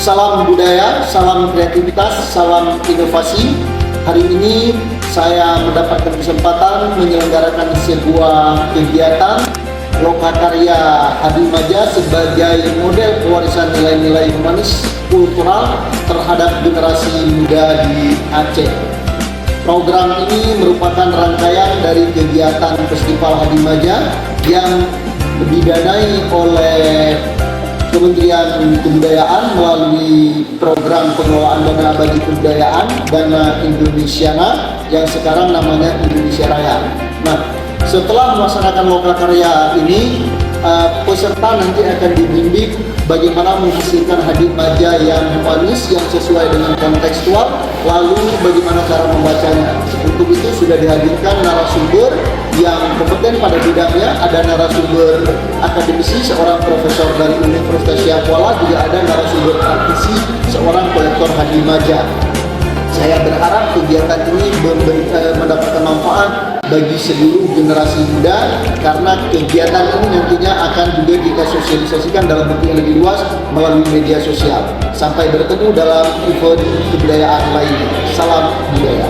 Salam budaya, salam kreativitas, salam inovasi. Hari ini saya mendapatkan kesempatan menyelenggarakan sebuah kegiatan Lokakarya Hadimaja sebagai model pewarisan nilai-nilai humanis kultural terhadap generasi muda di Aceh. Program ini merupakan rangkaian dari kegiatan Festival Hadimaja yang didanai oleh Kementerian Kebudayaan melalui program pengelolaan dana abadi kebudayaan Dana Indonesiana yang sekarang namanya Indonesia Raya. Nah, setelah melaksanakan lokakarya ini, peserta nanti akan dibimbing bagaimana menghasilkan hadimaja yang humanis yang sesuai dengan kontekstual, lalu bagaimana cara membacanya. Untuk itu sudah dihadirkan narasumber yang kompeten pada bidangnya. Ada narasumber akademisi, seorang profesor dari Universitas Syakuala, juga ada narasumber praktisi, seorang kolektor hadimaja. Saya berharap kegiatan ini mendapatkan manfaat bagi seluruh generasi muda, karena kegiatan ini nantinya akan juga kita sosialisasikan dalam bentuk yang lebih luas melalui media sosial. Sampai bertemu dalam event kebudayaan lainnya. Salam budaya.